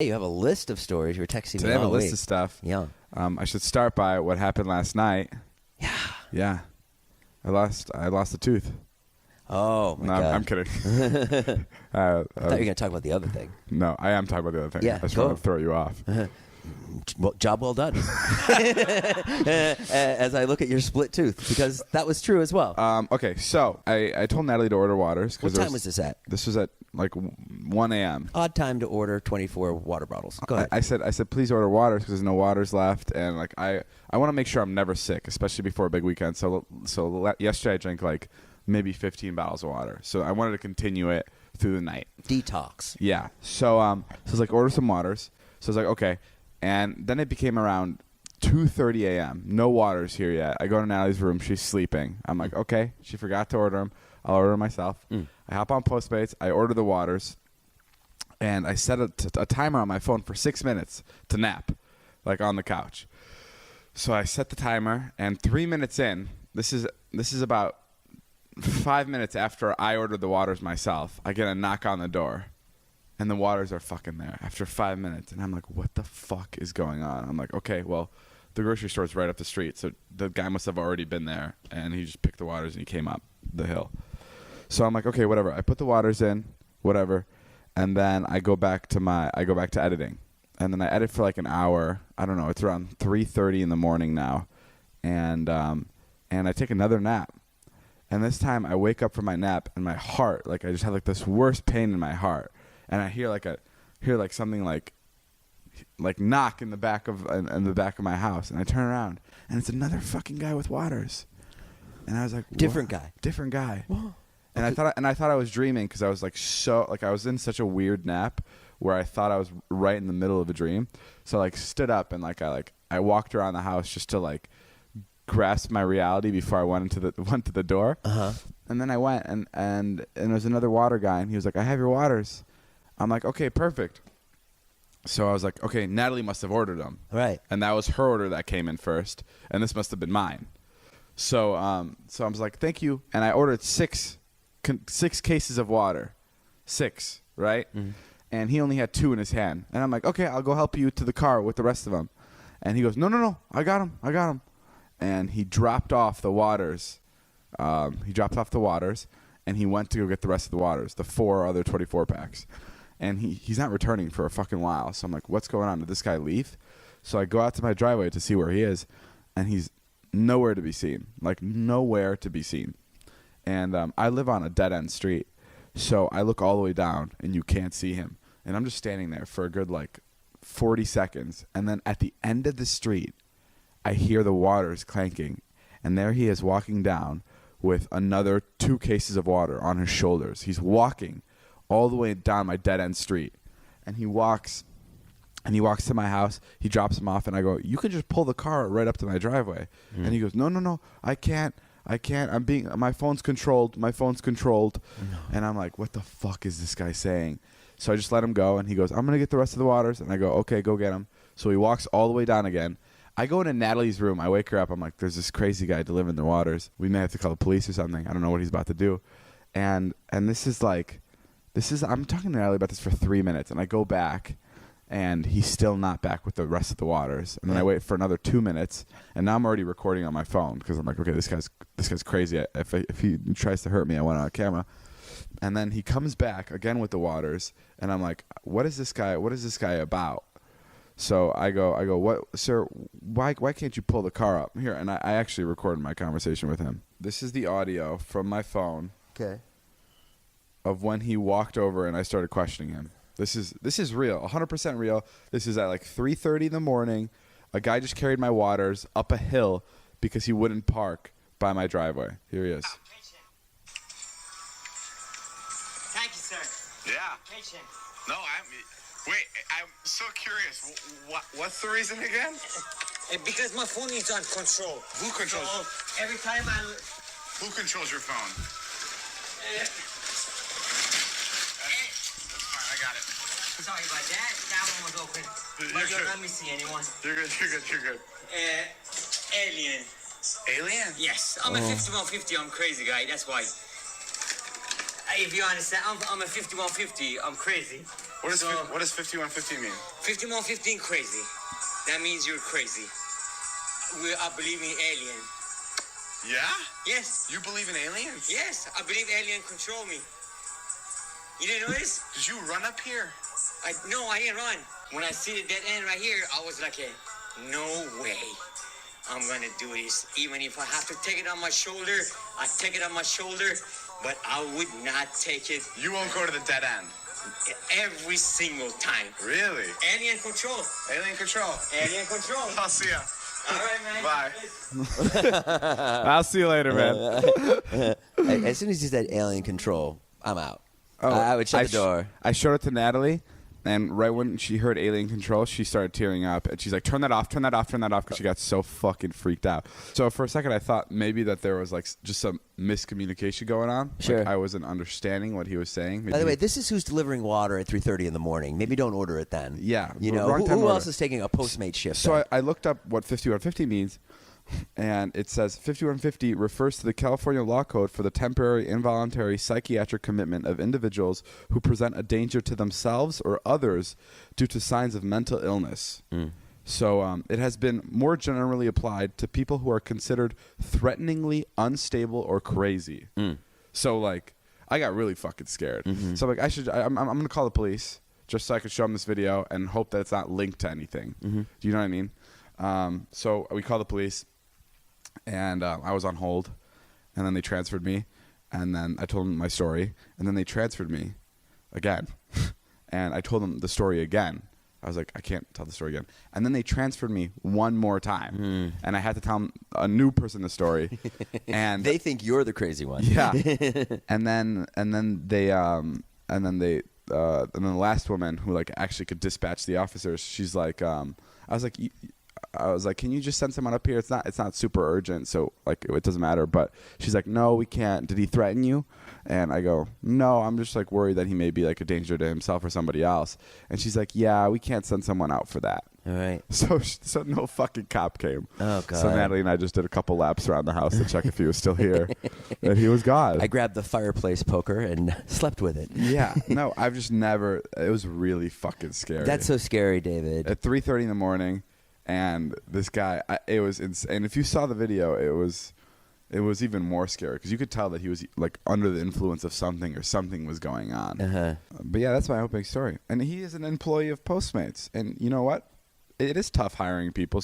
Hey, you have a list of stories. You were texting me. I have a list week. of stuff. Yeah. I should start by what happened last night. Yeah. Yeah. I lost a tooth. Oh, my No, God. I'm kidding. I thought you were going to talk about the other thing. No, I am talking about the other thing. Yeah, I just go. want to throw you off. Well, job well done. As I look at your split tooth, because that was true as well. Okay, so I told Natalie to order waters. What time was this at? This was at like 1 a.m. Odd time to order 24 water bottles. Go ahead. I said, please order waters because there's no waters left, and like I want to make sure I'm never sick, especially before a big weekend. So yesterday I drank like maybe 15 bottles of water. So I wanted to continue it through the night. Detox. Yeah. So I was like, order some waters. So I was like, okay. And then it became around 2:30 a.m. No waters here yet. I go to Natalie's room. She's sleeping. I'm like, okay. She forgot to order them. I'll order them myself. I hop on Postmates. I order the waters. And I set a timer on my phone for 6 minutes to nap, like on the couch. So I set the timer, and 3 minutes in, this is about 5 minutes after I ordered the waters myself, I get a knock on the door. And the waters are fucking there after 5 minutes. And I'm like, what the fuck is going on? I'm like, okay, well, the grocery store's right up the street. So the guy must have already been there. And he just picked the waters and he came up the hill. So I'm like, okay, whatever. I put the waters in, whatever. And then I go back to editing. And then I edit for like an hour. I don't know. It's around 3:30 in the morning now. And I take another nap. And this time I wake up from my nap and my heart, like I just have like this worst pain in my heart. And I hear something like knock in the back of my house, and I turn around, and it's another fucking guy with waters, and I was like, Different guy. Whoa. And I thought I was dreaming because I was I was in such a weird nap where I thought I was right in the middle of a dream, so I stood up and I walked around the house just to grasp my reality before I went to the door, and then I went and there was another water guy, and he was like, I have your waters. I'm like, okay, perfect. So I was like, okay, Natalie must have ordered them. Right. And that was her order that came in first, and this must have been mine. So I was like, thank you. And I ordered six cases of water. 6, right? Mm-hmm. And he only had 2 in his hand. And I'm like, okay, I'll go help you to the car with the rest of them. And he goes, no, I got them. And he dropped off the waters. And he went to go get the rest of the waters, the 4 other 24 packs. And he's not returning for a fucking while. So I'm like, what's going on? Did this guy leave? So I go out to my driveway to see where he is, and he's nowhere to be seen. Like, nowhere to be seen. And I live on a dead-end street, so I look all the way down, and you can't see him. And I'm just standing there for a good, 40 seconds. And then at the end of the street, I hear the waters clanking, and there he is walking down with another 2 cases of water on his shoulders. He's walking all the way down my dead-end street. And he walks to my house. He drops him off, and I go, you can just pull the car right up to my driveway. Mm. And he goes, no, I can't. My phone's controlled. No. And I'm like, what the fuck is this guy saying? So I just let him go, and he goes, I'm going to get the rest of the waters. And I go, okay, go get him. So he walks all the way down again. I go into Natalie's room. I wake her up. I'm like, there's this crazy guy delivering the waters. We may have to call the police or something. I don't know what he's about to do. And I'm talking to Natalie about this for 3 minutes, and I go back, and he's still not back with the rest of the waters. And then I wait for another 2 minutes, and now I'm already recording on my phone because I'm like, okay, this guy's crazy. If he tries to hurt me, I want it on camera. And then he comes back again with the waters, and I'm like, what is this guy about? So I go, what, sir? Why can't you pull the car up here? And I actually recorded my conversation with him. This is the audio from my phone. Okay. Of when he walked over and I started questioning him. This is real, 100% real. This is at 3:30 in the morning. A guy just carried my waters up a hill because he wouldn't park by my driveway. Here he is. Thank you, sir. Yeah. Patient. No, I'm so curious. What's the reason again? Because my phone is on control. Who controls? So every time Who controls your phone? That's fine. I got it. Sorry about that. That one was open. But don't let me see anyone. You're good. Alien. Alien? Yes. I'm a 5150. I'm a crazy guy. That's why. If you understand, I'm a 5150. I'm crazy. What does So- what does 5115 mean? 5115 crazy. That means you're crazy. I believe in alien. Yeah? Yes. You believe in aliens? Yes, I believe alien control me. You didn't know this? Did you run up here? No, I didn't run. When I see the dead end right here, I was like, no way. I'm gonna do this. Even if I have to take it on my shoulder, I take it on my shoulder, but I would not take it You won't go to the dead end. every single time. Really? Alien control. Alien control. Alien control. I'll see ya. All right, man. Bye. I'll see you later, man. As soon as you said alien control, I'm out. I would shut the door. I showed it to Natalie, and right when she heard alien control, she started tearing up, and she's like, "Turn that off, turn that off, turn that off," because she got so fucking freaked out. So for a second, I thought maybe that there was like just some miscommunication going on. Sure. Like, I wasn't understanding what he was saying. By the way, this is who's delivering water at 3:30 in the morning. Maybe don't order it then. Yeah, You know, wrong time who order. else is taking a Postmate shift? So then? I looked up what 5150 means, and it says 5150 refers to the California law code for the temporary involuntary psychiatric commitment of individuals who present a danger to themselves or others due to signs of mental illness. So it has been more generally applied to people who are considered threateningly unstable or crazy. So like, I got really fucking scared. So like, I'm gonna call the police just so I could show them this video and hope that it's not linked to anything. Do you know what I mean? So we called the police, and I was on hold, and then they transferred me, and then I told them my story, and then they transferred me again, and I told them the story again. I was like, I can't tell the story again. And then they transferred me one more time, and I had to tell them a new person the story, and they think you're the crazy one. yeah, and then the last woman who like actually could dispatch the officers, she's like, I was like, can you just send someone up here? It's not super urgent, so like it doesn't matter. But she's like, no, we can't. Did he threaten you? And I go, no, I'm just like worried that he may be like a danger to himself or somebody else. And she's like, yeah, we can't send someone out for that. All right. So no fucking cop came. Oh, God. So Natalie and I just did a couple laps around the house to check if he was still here, and he was gone. I grabbed the fireplace poker and slept with it. Yeah, no, I've just never. It was really fucking scary. That's so scary, David. At 3:30 in the morning, and this guy, it was insane. And if you saw the video, it was even more scary because you could tell that he was like under the influence of something or something was going on. But yeah, that's my opening story. And he is an employee of Postmates, and you know what? It is tough hiring people.